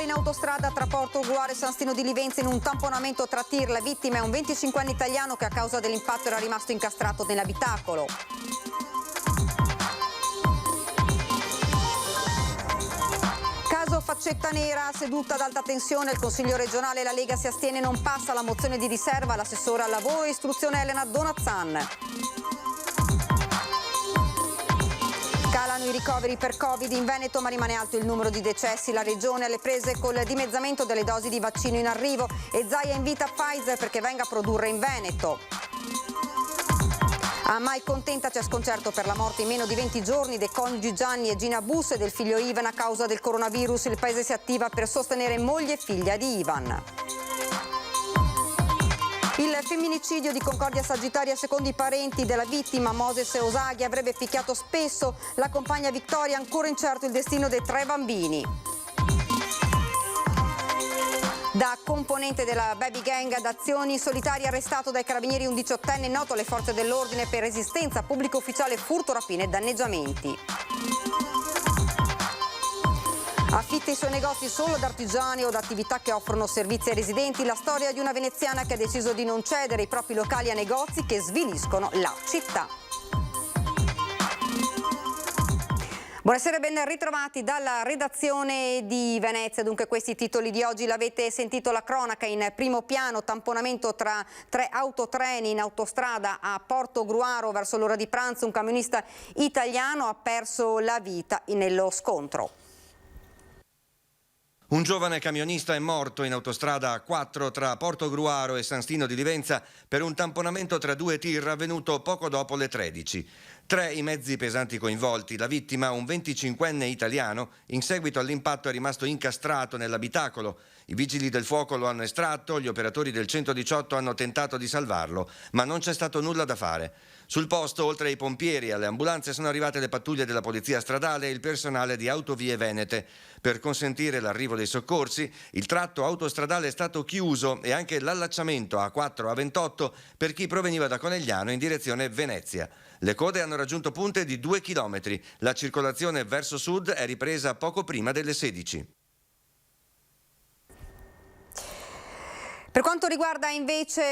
in autostrada tra Porto Gruaro e San Stino di Livenza in un tamponamento tra tir. La vittima è un 25enne italiano che a causa dell'impatto era rimasto incastrato nell'abitacolo. Caso Faccetta Nera, seduta ad alta tensione, il Consiglio regionale e la Lega si astiene, non passa la mozione di riserva, l'assessore al lavoro e istruzione Elena Donazzan. Calano i ricoveri per Covid in Veneto, ma rimane alto il numero di decessi. La regione alle prese col dimezzamento delle dosi di vaccino in arrivo e Zaia invita Pfizer perché venga a produrre in Veneto. A Malcontenta c'è sconcerto per la morte in meno di 20 giorni dei coniugi Gianni e Gina Bus e del figlio Ivan a causa del coronavirus. Il paese si attiva per sostenere moglie e figlia di Ivan. Il femminicidio di Concordia Sagittaria, secondo i parenti della vittima Moses Osaghi, avrebbe picchiato spesso la compagna Vittoria, ancora incerto il destino dei 3 bambini. Da componente della baby gang ad azioni solitarie, arrestato dai carabinieri un 18enne noto alle forze dell'ordine per resistenza pubblico ufficiale, furto, rapine e danneggiamenti. Affitta i suoi negozi solo ad artigiani o ad attività che offrono servizi ai residenti. La storia di una veneziana che ha deciso di non cedere i propri locali a negozi che sviliscono la città. Buonasera e ben ritrovati dalla redazione di Venezia. Dunque questi i titoli di oggi, l'avete sentito, la cronaca in primo piano, tamponamento tra 3 autotreni in autostrada a Porto Gruaro verso l'ora di pranzo. Un camionista italiano ha perso la vita nello scontro. Un giovane camionista è morto in autostrada A4 tra Porto Gruaro e San Stino di Livenza per un tamponamento tra 2 tir avvenuto poco dopo le 13. 3 i mezzi pesanti coinvolti. La vittima, un 25enne italiano, in seguito all'impatto è rimasto incastrato nell'abitacolo. I vigili del fuoco lo hanno estratto, gli operatori del 118 hanno tentato di salvarlo, ma non c'è stato nulla da fare. Sul posto, oltre ai pompieri e alle ambulanze, sono arrivate le pattuglie della polizia stradale e il personale di Autovie Venete. Per consentire l'arrivo dei soccorsi, il tratto autostradale è stato chiuso e anche l'allacciamento A4-A28 per chi proveniva da Conegliano in direzione Venezia. Le code hanno raggiunto punte di 2 chilometri. La circolazione verso sud è ripresa poco prima delle 16. Per quanto riguarda invece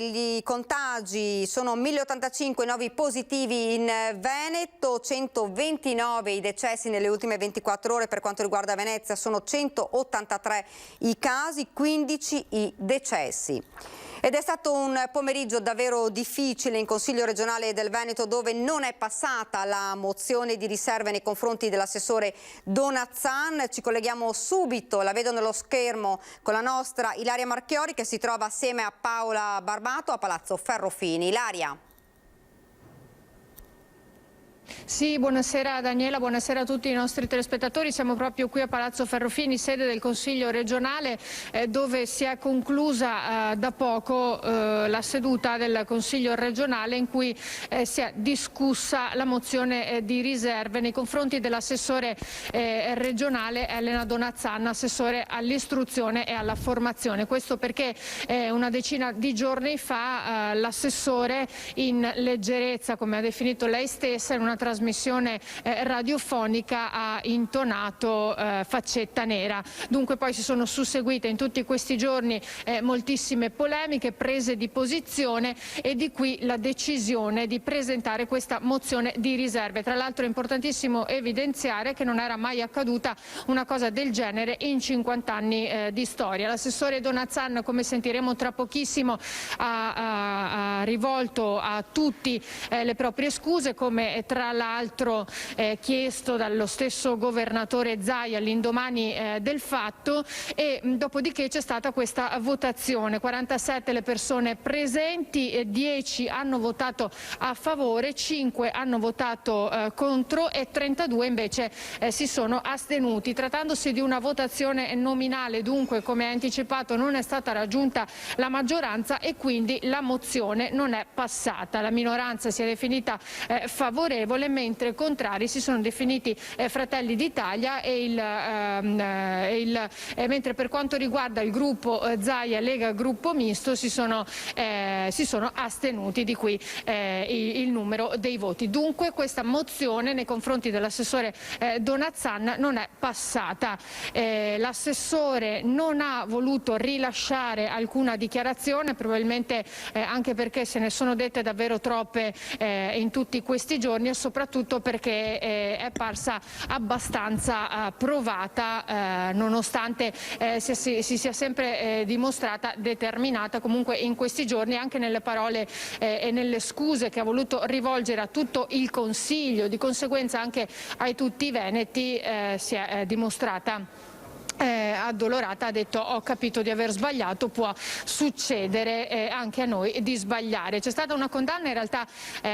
i contagi, sono 1085 nuovi positivi in Veneto, 129 i decessi nelle ultime 24 ore. Per quanto riguarda Venezia sono 183 i casi, 15 i decessi. Ed è stato un pomeriggio davvero difficile in Consiglio regionale del Veneto, dove non è passata la mozione di riserve nei confronti dell'assessore Donazzan. Ci colleghiamo subito, la vedo nello schermo, con la nostra Ilaria Marchiori che si trova assieme a Paola Barbato a Palazzo Ferrofini. Ilaria. Sì, buonasera Daniela, buonasera a tutti i nostri telespettatori. Siamo proprio qui a Palazzo Ferrofini, sede del Consiglio regionale, dove si è conclusa da poco la seduta del Consiglio regionale in cui si è discussa la mozione di riserve nei confronti dell'assessore regionale Elena Donazzan, assessore all'istruzione e alla formazione. Questo perché una decina di giorni fa l'assessore, in leggerezza, come ha definito lei stessa, in una trasmissione radiofonica ha intonato Faccetta Nera. Dunque poi si sono susseguite in tutti questi giorni moltissime polemiche, prese di posizione, e di qui la decisione di presentare questa mozione di riserve. Tra l'altro è importantissimo evidenziare che non era mai accaduta una cosa del genere in 50 anni di storia. L'assessore Donazzan, come sentiremo tra pochissimo, ha rivolto a tutti le proprie scuse, come tra l'altro chiesto dallo stesso governatore Zaia all'indomani del fatto, e dopodiché c'è stata questa votazione. 47 le persone presenti, 10 hanno votato a favore, 5 hanno votato contro e 32 invece si sono astenuti. Trattandosi di una votazione nominale, dunque, come anticipato, non è stata raggiunta la maggioranza e quindi la mozione non è passata. La minoranza si è definita favorevole, favorevole, mentre contrari si sono definiti Fratelli d'Italia mentre per quanto riguarda il gruppo Zaia Lega Gruppo Misto si sono astenuti, di qui il numero dei voti. Dunque questa mozione nei confronti dell'assessore Donazzan non è passata. L'assessore non ha voluto rilasciare alcuna dichiarazione, probabilmente anche perché se ne sono dette davvero troppe in tutti questi giorni, e soprattutto perché è parsa abbastanza provata, nonostante si sia sempre dimostrata determinata. Comunque in questi giorni, anche nelle parole e nelle scuse che ha voluto rivolgere a tutto il Consiglio, di conseguenza anche a tutti i veneti, si è dimostrata addolorata. Ha detto: ho capito di aver sbagliato, può succedere anche a noi di sbagliare. C'è stata una condanna in realtà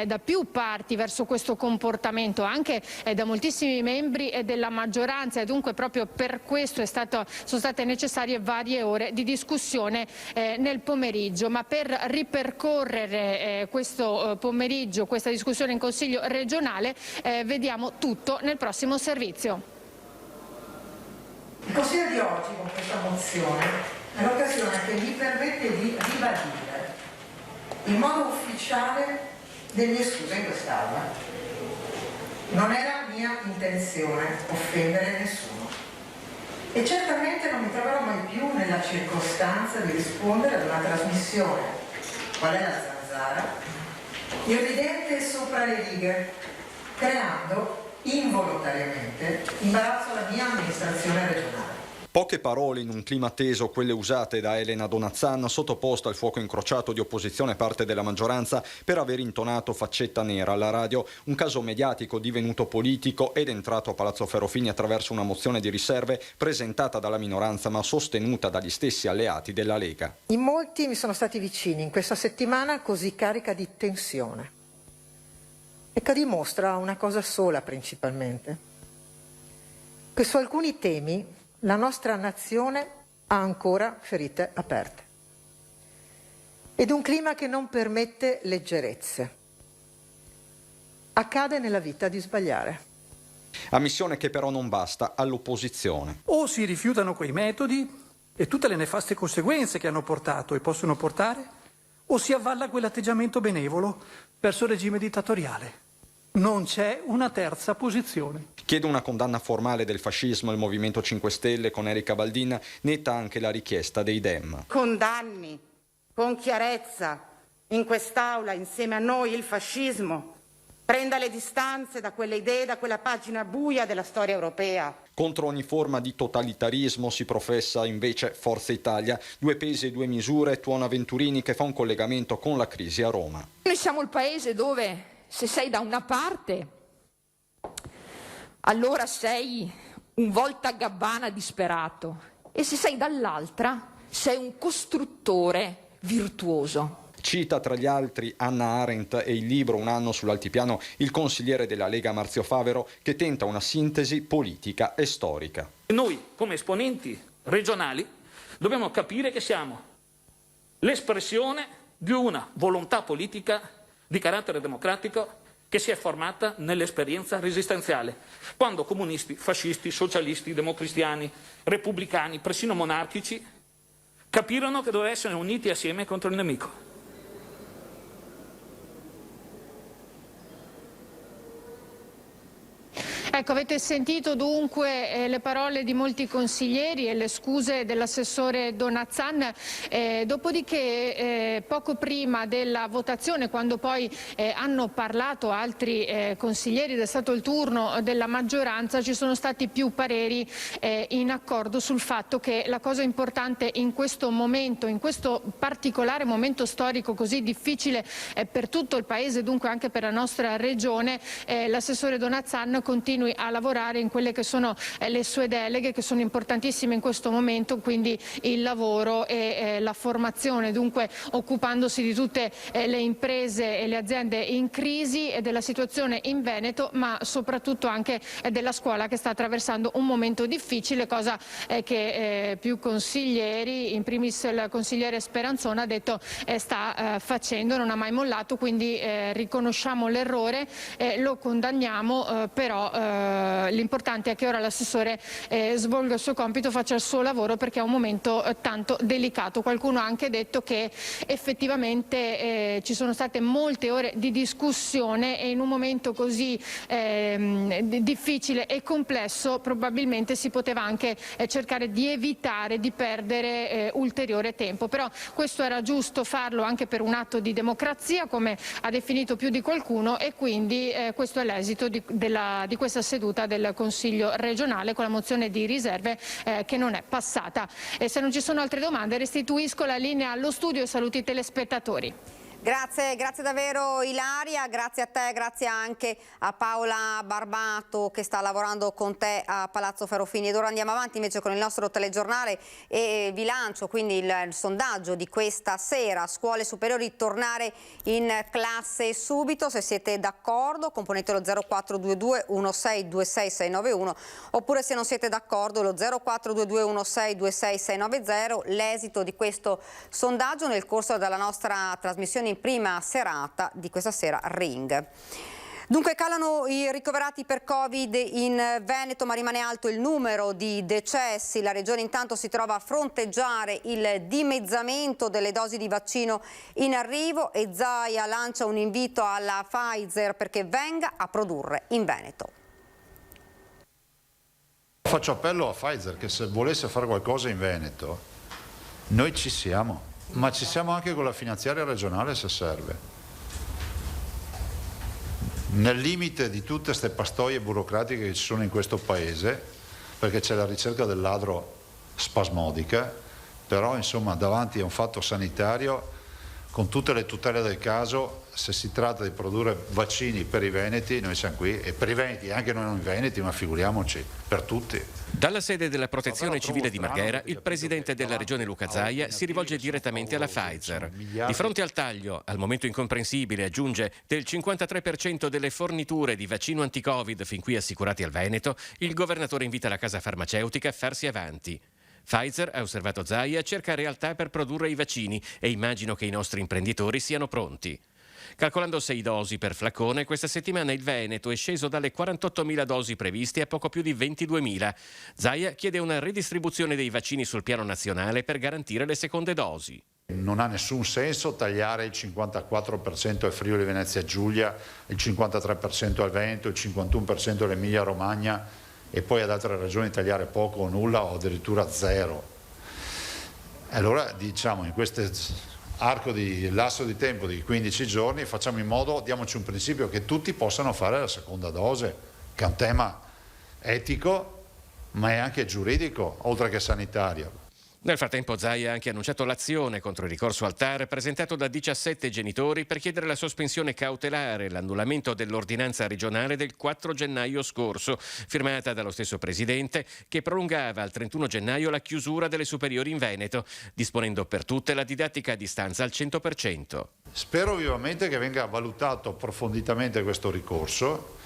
da più parti verso questo comportamento, anche da moltissimi membri della maggioranza, e dunque proprio per questo sono state necessarie varie ore di discussione nel pomeriggio. Ma per ripercorrere questo pomeriggio, questa discussione in Consiglio regionale, vediamo tutto nel prossimo servizio. Il Consiglio di oggi, con questa mozione, è l'occasione che mi permette di ribadire in modo ufficiale le mie scuse in quest'Aula. Non era mia intenzione offendere nessuno e certamente non mi troverò mai più nella circostanza di rispondere ad una trasmissione, qual è la Zanzara, irridente e sopra le righe, creando involontariamente imbarazzo alla mia amministrazione regionale. Poche parole in un clima teso, quelle usate da Elena Donazzan, sottoposta al fuoco incrociato di opposizione e parte della maggioranza per aver intonato Faccetta nera alla radio, un caso mediatico divenuto politico ed entrato a Palazzo Ferrofini attraverso una mozione di riserve presentata dalla minoranza ma sostenuta dagli stessi alleati della Lega. In molti mi sono stati vicini in questa settimana così carica di tensione e che dimostra una cosa sola principalmente, che su alcuni temi la nostra nazione ha ancora ferite aperte ed un clima che non permette leggerezze. Accade nella vita di sbagliare. Ammissione che però non basta all'opposizione. O si rifiutano quei metodi e tutte le nefaste conseguenze che hanno portato e possono portare, o si avvalla quell'atteggiamento benevolo verso il regime dittatoriale. Non c'è una terza posizione. Chiede una condanna formale del fascismo il Movimento 5 Stelle con Erika Baldin, netta anche la richiesta dei Dem. Condanni con chiarezza in quest'Aula insieme a noi il fascismo, prenda le distanze da quelle idee, da quella pagina buia della storia europea. Contro ogni forma di totalitarismo si professa invece Forza Italia, 2 pesi e 2 misure, tuona Venturini che fa un collegamento con la crisi a Roma. Noi siamo il paese dove se sei da una parte allora sei un voltagabbana disperato e se sei dall'altra sei un costruttore virtuoso. Cita tra gli altri Hannah Arendt e il libro Un anno sull'altipiano il consigliere della Lega Marzio Favero, che tenta una sintesi politica e storica. Noi come esponenti regionali dobbiamo capire che siamo l'espressione di una volontà politica di carattere democratico che si è formata nell'esperienza resistenziale, quando comunisti, fascisti, socialisti, democristiani, repubblicani, persino monarchici capirono che dovevano essere uniti assieme contro il nemico. Ecco, avete sentito dunque le parole di molti consiglieri e le scuse dell'assessore Donazzan, dopodiché poco prima della votazione, quando poi hanno parlato altri consiglieri ed è stato il turno della maggioranza, ci sono stati più pareri in accordo sul fatto che la cosa importante in questo momento, in questo particolare momento storico così difficile per tutto il Paese, dunque anche per la nostra regione, l'assessore Donazzan continui continui a lavorare in quelle che sono le sue deleghe, che sono importantissime in questo momento, quindi il lavoro e la formazione, dunque occupandosi di tutte le imprese e le aziende in crisi e della situazione in Veneto, ma soprattutto anche della scuola che sta attraversando un momento difficile, cosa che più consiglieri, in primis il consigliere Speranzona, ha detto sta facendo, non ha mai mollato, quindi riconosciamo l'errore, lo condanniamo, però l'importante è che ora l'assessore svolga il suo compito, faccia il suo lavoro, perché è un momento tanto delicato. Qualcuno ha anche detto che effettivamente ci sono state molte ore di discussione e in un momento così difficile e complesso probabilmente si poteva anche cercare di evitare di perdere ulteriore tempo, però questo era giusto farlo anche per un atto di democrazia, come ha definito più di qualcuno, e quindi questo è l'esito di questa seduta del Consiglio regionale, con la mozione di riserve che non è passata. E se non ci sono altre domande restituisco la linea allo studio e saluto i telespettatori. Grazie davvero Ilaria, grazie a te, grazie anche a Paola Barbato che sta lavorando con te a Palazzo Ferrofini. Ed ora andiamo avanti invece con il nostro telegiornale e vi lancio quindi il sondaggio di questa sera. Scuole superiori, tornare in classe subito. Se siete d'accordo componetelo 0422 1626 691, oppure se non siete d'accordo lo 0422 1626 690. L'esito di questo sondaggio nel corso della nostra trasmissione in prima serata di questa sera Ring. Dunque calano i ricoverati per Covid in Veneto, ma rimane alto il numero di decessi. La regione intanto si trova a fronteggiare il dimezzamento delle dosi di vaccino in arrivo e Zaia lancia un invito alla Pfizer perché venga a produrre in Veneto. Faccio appello a Pfizer che se volesse fare qualcosa in Veneto, noi ci siamo. Ma ci siamo anche con la finanziaria regionale se serve. Nel limite di tutte queste pastoie burocratiche che ci sono in questo paese, perché c'è la ricerca del ladro spasmodica, però insomma davanti a un fatto sanitario, con tutte le tutele del caso, se si tratta di produrre vaccini per i veneti, noi siamo qui, e per i veneti, anche non i veneti, ma figuriamoci, per tutti. Dalla sede della Protezione Civile di Marghera, il presidente della regione Luca Zaia si rivolge direttamente alla Pfizer. Di fronte al taglio, al momento incomprensibile, aggiunge, del 53% delle forniture di vaccino anti-Covid fin qui assicurati al Veneto, il governatore invita la casa farmaceutica a farsi avanti. Pfizer, ha osservato Zaia, cerca realtà per produrre i vaccini e immagino che i nostri imprenditori siano pronti. Calcolando 6 dosi per flacone, questa settimana il Veneto è sceso dalle 48.000 dosi previste a poco più di 22.000. Zaia chiede una ridistribuzione dei vaccini sul piano nazionale per garantire le seconde dosi. Non ha nessun senso tagliare il 54% al Friuli Venezia Giulia, il 53% al Veneto, il 51% all'Emilia Romagna e poi ad altre regioni tagliare poco o nulla o addirittura zero. Allora diciamo in questo lasso di tempo di 15 giorni facciamo in modo, diamoci un principio, che tutti possano fare la seconda dose, che è un tema etico ma è anche giuridico oltre che sanitario. Nel frattempo Zaia ha anche annunciato l'azione contro il ricorso al TAR presentato da 17 genitori per chiedere la sospensione cautelare e l'annullamento dell'ordinanza regionale del 4 gennaio scorso, firmata dallo stesso presidente, che prolungava al 31 gennaio la chiusura delle superiori in Veneto, disponendo per tutte la didattica a distanza al 100%. Spero vivamente che venga valutato approfonditamente questo ricorso,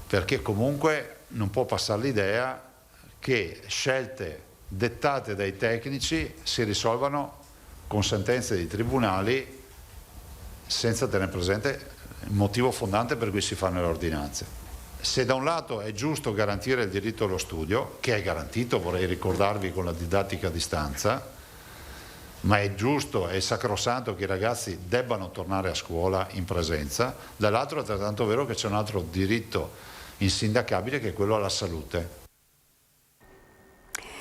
perché comunque non può passare l'idea che scelte dettate dai tecnici si risolvano con sentenze di tribunali senza tenere presente il motivo fondante per cui si fanno le ordinanze. Se da un lato è giusto garantire il diritto allo studio, che è garantito, vorrei ricordarvi, con la didattica a distanza, ma è giusto e sacrosanto che i ragazzi debbano tornare a scuola in presenza, dall'altro è altrettanto vero che c'è un altro diritto insindacabile che è quello alla salute.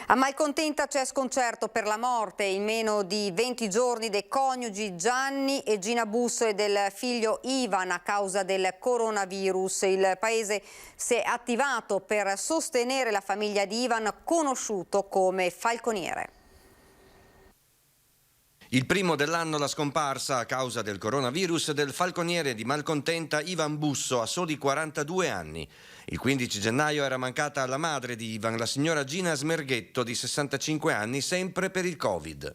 A Malcontenta c'è sconcerto per la morte in meno di 20 giorni dei coniugi Gianni e Gina Busso e del figlio Ivan a causa del coronavirus. Il paese si è attivato per sostenere la famiglia di Ivan, conosciuto come Falconiere. Il primo dell'anno la scomparsa a causa del coronavirus del falconiere di Malcontenta Ivan Busso a soli 42 anni. Il 15 gennaio era mancata la madre di Ivan, la signora Gina Smerghetto di 65 anni, sempre per il Covid.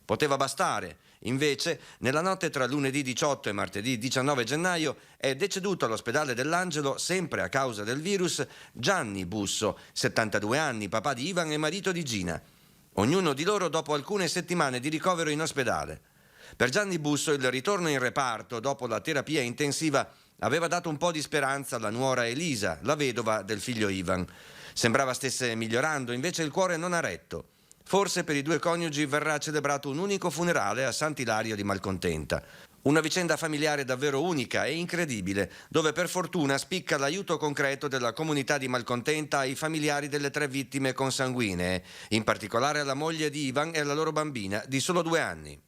Poteva bastare. Invece, nella notte tra lunedì 18 e martedì 19 gennaio è deceduto all'ospedale dell'Angelo, sempre a causa del virus, Gianni Busso, 72 anni, papà di Ivan e marito di Gina. Ognuno di loro dopo alcune settimane di ricovero in ospedale. Per Gianni Busso il ritorno in reparto dopo la terapia intensiva aveva dato un po' di speranza alla nuora Elisa, la vedova del figlio Ivan. Sembrava stesse migliorando, invece il cuore non ha retto. Forse per i due coniugi verrà celebrato un unico funerale a Sant'Ilario di Malcontenta. Una vicenda familiare davvero unica e incredibile, dove per fortuna spicca l'aiuto concreto della comunità di Malcontenta ai familiari delle 3 vittime consanguinee, in particolare alla moglie di Ivan e alla loro bambina di solo 2 anni.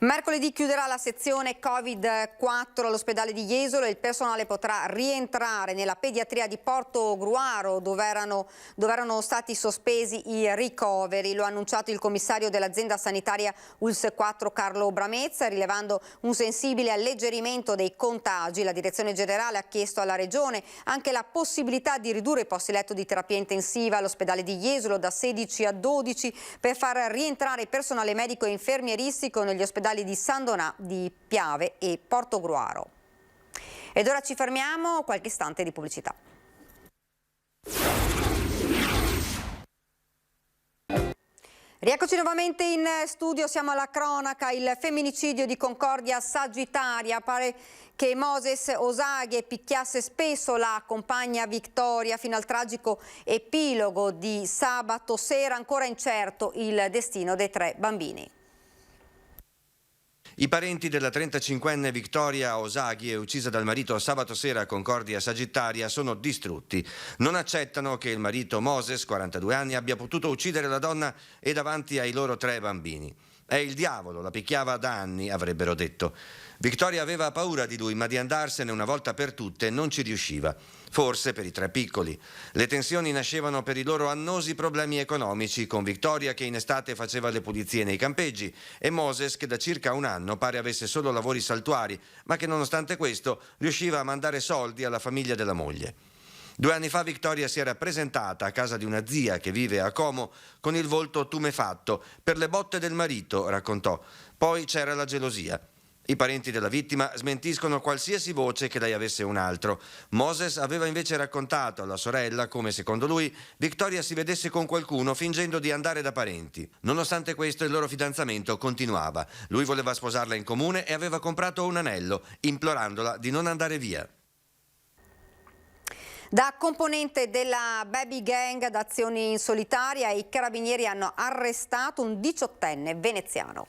Mercoledì chiuderà la sezione Covid-4 all'ospedale di Jesolo e il personale potrà rientrare nella pediatria di Portogruaro dove erano stati sospesi i ricoveri. Lo ha annunciato il commissario dell'azienda sanitaria ULSS 4 Carlo Bramezza, rilevando un sensibile alleggerimento dei contagi. La direzione generale ha chiesto alla Regione anche la possibilità di ridurre i posti letto di terapia intensiva all'ospedale di Jesolo da 16 a 12 per far rientrare personale medico e infermieristico negli ospedali di San Donà, di Piave e Portogruaro. Ed ora ci fermiamo, qualche istante di pubblicità. Rieccoci nuovamente in studio, siamo alla cronaca. Il femminicidio di Concordia Sagittaria. Pare che Moses Osagie picchiasse spesso la compagna Victoria fino al tragico epilogo di sabato sera. Ancora incerto il destino dei 3 bambini. I parenti della 35enne Victoria Osagie, uccisa dal marito sabato sera a Concordia Sagittaria, sono distrutti. Non accettano che il marito Moses, 42 anni, abbia potuto uccidere la donna e davanti ai loro 3 bambini. È il diavolo, la picchiava da anni, avrebbero detto. Victoria aveva paura di lui, ma di andarsene una volta per tutte non ci riusciva. Forse per i 3 piccoli. Le tensioni nascevano per i loro annosi problemi economici, con Victoria che in estate faceva le pulizie nei campeggi e Moses che da circa un anno pare avesse solo lavori saltuari, ma che nonostante questo riusciva a mandare soldi alla famiglia della moglie. 2 anni fa Victoria si era presentata a casa di una zia che vive a Como con il volto tumefatto per le botte del marito, raccontò. Poi c'era la gelosia. I parenti della vittima smentiscono qualsiasi voce che lei avesse un altro. Moses aveva invece raccontato alla sorella come, secondo lui, Victoria si vedesse con qualcuno fingendo di andare da parenti. Nonostante questo, il loro fidanzamento continuava. Lui voleva sposarla in comune e aveva comprato un anello, implorandola di non andare via. Da componente della baby gang d'azioni in solitaria, i carabinieri hanno arrestato un 18enne veneziano.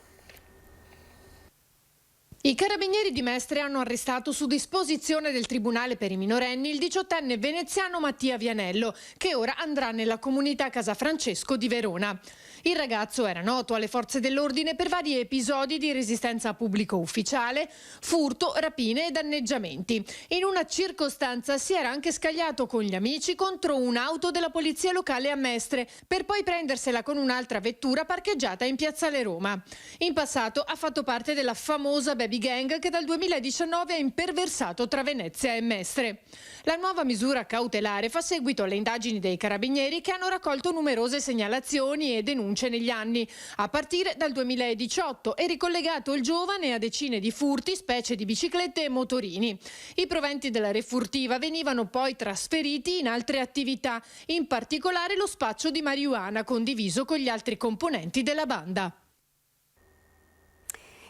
I carabinieri di Mestre hanno arrestato su disposizione del Tribunale per i minorenni il 18enne veneziano Mattia Vianello, che ora andrà nella comunità Casa Francesco di Verona. Il ragazzo era noto alle forze dell'ordine per vari episodi di resistenza a pubblico ufficiale, furto, rapine e danneggiamenti. In una circostanza si era anche scagliato con gli amici contro un'auto della polizia locale a Mestre, per poi prendersela con un'altra vettura parcheggiata in Piazzale Roma. In passato ha fatto parte della famosa baby gang che dal 2019 ha imperversato tra Venezia e Mestre. La nuova misura cautelare fa seguito alle indagini dei carabinieri che hanno raccolto numerose segnalazioni e denunce negli anni, a partire dal 2018, e ricollegato il giovane a decine di furti, specie di biciclette e motorini. I proventi della refurtiva venivano poi trasferiti in altre attività, in particolare lo spaccio di marijuana condiviso con gli altri componenti della banda.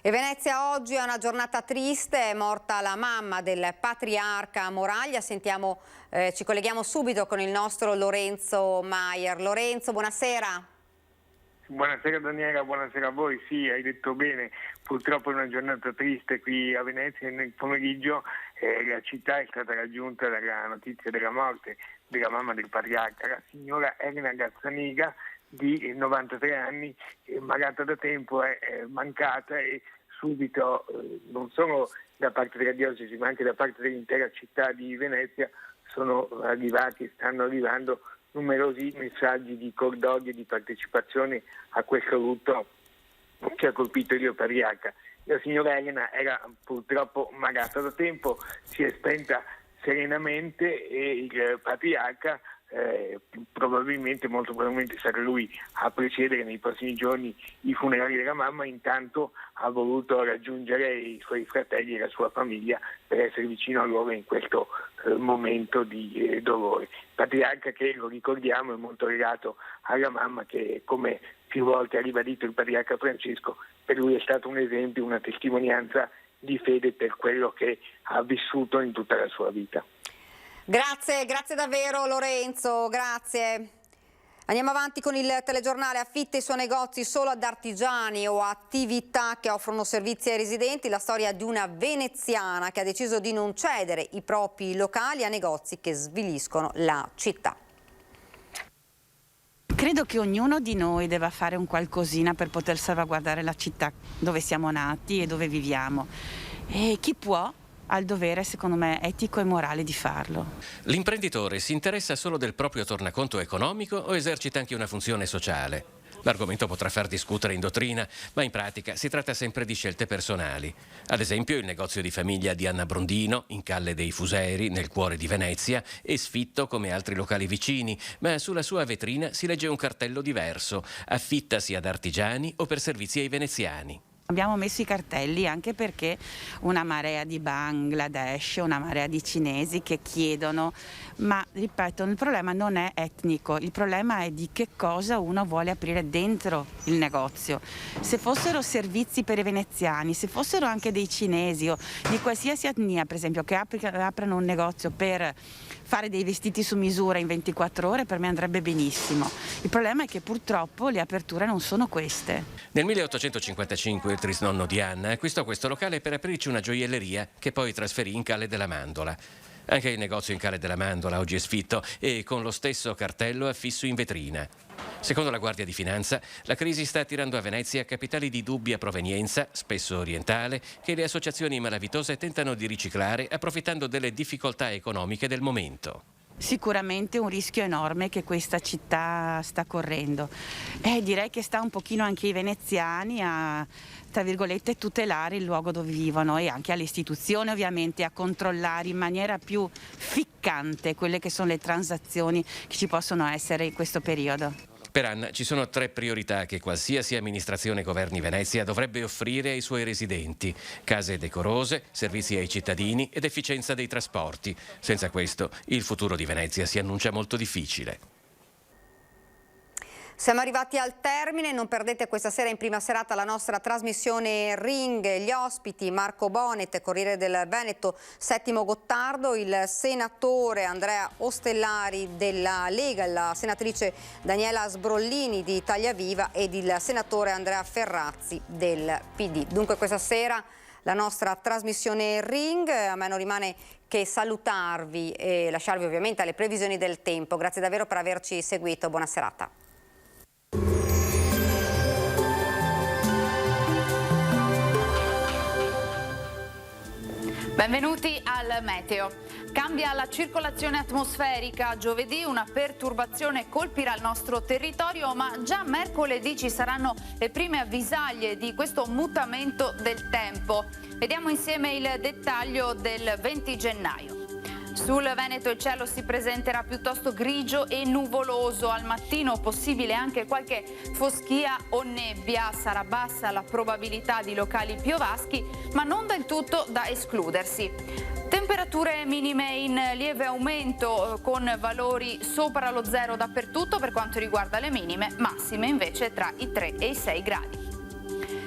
E Venezia oggi è una giornata triste, è morta la mamma del patriarca Moraglia. Sentiamo, ci colleghiamo subito con il nostro Lorenzo Maier. Lorenzo, buonasera. Buonasera Daniela, buonasera a voi. Sì, hai detto bene, purtroppo è una giornata triste qui a Venezia. Nel pomeriggio la città è stata raggiunta dalla notizia della morte della mamma del patriarca, la signora Elena Gazzaniga, di 93 anni, malata da tempo, è mancata e subito, non solo da parte della diocesi ma anche da parte dell'intera città di Venezia, stanno arrivando numerosi messaggi di cordoglio e di partecipazione a questo lutto ci ha colpito Rio Patriarca. La signora Elena era purtroppo malata da tempo, si è spenta serenamente e il patriarca molto probabilmente sarà lui a precedere nei prossimi giorni i funerali della mamma. Intanto ha voluto raggiungere i suoi fratelli e la sua famiglia per essere vicino a loro in questo momento di dolore. Patriarca che, lo ricordiamo, è molto legato alla mamma, che, come più volte ha ribadito il patriarca Francesco, per lui è stato un esempio, una testimonianza di fede per quello che ha vissuto in tutta la sua vita. Grazie davvero Lorenzo, grazie. Andiamo avanti con il telegiornale. Affitta i suoi negozi solo ad artigiani o attività che offrono servizi ai residenti. La storia di una veneziana che ha deciso di non cedere i propri locali a negozi che sviliscono la città. Credo che ognuno di noi debba fare un qualcosina per poter salvaguardare la città dove siamo nati e dove viviamo. E chi può ha il dovere, secondo me, etico e morale di farlo. L'imprenditore si interessa solo del proprio tornaconto economico o esercita anche una funzione sociale? L'argomento potrà far discutere in dottrina, ma in pratica si tratta sempre di scelte personali. Ad esempio il negozio di famiglia di Anna Brondino, in Calle dei Fuseri, nel cuore di Venezia, è sfitto come altri locali vicini, ma sulla sua vetrina si legge un cartello diverso: affittasi ad artigiani o per servizi ai veneziani. Abbiamo messo i cartelli anche perché una marea di Bangladesh, una marea di cinesi che chiedono, ma ripeto, il problema non è etnico, il problema è di che cosa uno vuole aprire dentro il negozio. Se fossero servizi per i veneziani, se fossero anche dei cinesi o di qualsiasi etnia, per esempio, che aprono un negozio per fare dei vestiti su misura in 24 ore, per me andrebbe benissimo. Il problema è che purtroppo le aperture non sono queste. Nel 1855 il trisnonno di Anna acquistò questo locale per aprirci una gioielleria che poi trasferì in Calle della Mandola. Anche il negozio in Calle della Mandola oggi è sfitto e con lo stesso cartello affisso in vetrina. Secondo la Guardia di Finanza, la crisi sta attirando a Venezia capitali di dubbia provenienza, spesso orientale, che le associazioni malavitose tentano di riciclare approfittando delle difficoltà economiche del momento. Sicuramente un rischio enorme che questa città sta correndo. Direi che sta un pochino anche i veneziani a, tra virgolette, tutelare il luogo dove vivono e anche alle istituzioni, ovviamente, a controllare in maniera più ficcante quelle che sono le transazioni che ci possono essere in questo periodo. Per Anna ci sono 3 priorità che qualsiasi amministrazione governi Venezia dovrebbe offrire ai suoi residenti: case decorose, servizi ai cittadini ed efficienza dei trasporti. Senza questo il futuro di Venezia si annuncia molto difficile. Siamo arrivati al termine, non perdete questa sera in prima serata la nostra trasmissione Ring, gli ospiti Marco Bonet, Corriere del Veneto, Settimo Gottardo, il senatore Andrea Ostellari della Lega, la senatrice Daniela Sbrollini di Italia Viva ed il senatore Andrea Ferrazzi del PD. Dunque questa sera la nostra trasmissione Ring, a me non rimane che salutarvi e lasciarvi ovviamente alle previsioni del tempo. Grazie davvero per averci seguito, buona serata. Benvenuti al meteo. Cambia la circolazione atmosferica. Giovedì una perturbazione colpirà il nostro territorio, ma già mercoledì ci saranno le prime avvisaglie di questo mutamento del tempo. Vediamo insieme il dettaglio del 20 gennaio. Sul Veneto il cielo si presenterà piuttosto grigio e nuvoloso. Al mattino possibile anche qualche foschia o nebbia. Sarà bassa la probabilità di locali piovaschi, ma non del tutto da escludersi. Temperature minime in lieve aumento con valori sopra lo 0 dappertutto per quanto riguarda le minime, massime invece tra i 3 e i 6 gradi.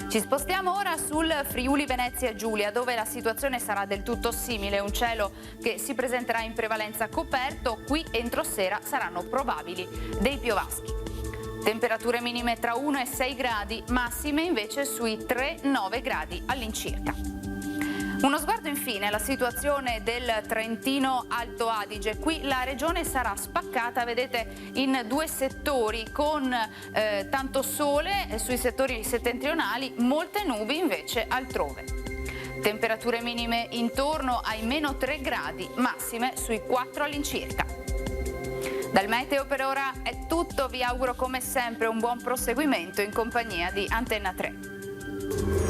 Ci spostiamo ora sul Friuli Venezia Giulia, dove la situazione sarà del tutto simile, un cielo che si presenterà in prevalenza coperto. Qui entro sera saranno probabili dei piovaschi. Temperature minime tra 1 e 6 gradi, massime invece sui 3-9 gradi all'incirca. Uno sguardo infine alla situazione del Trentino Alto Adige. Qui la regione sarà spaccata, vedete, in 2 settori con tanto sole sui settori settentrionali, molte nubi invece altrove. Temperature minime intorno ai meno 3 gradi, massime sui 4 all'incirca. Dal meteo per ora è tutto, vi auguro come sempre un buon proseguimento in compagnia di Antenna 3. Piemonte.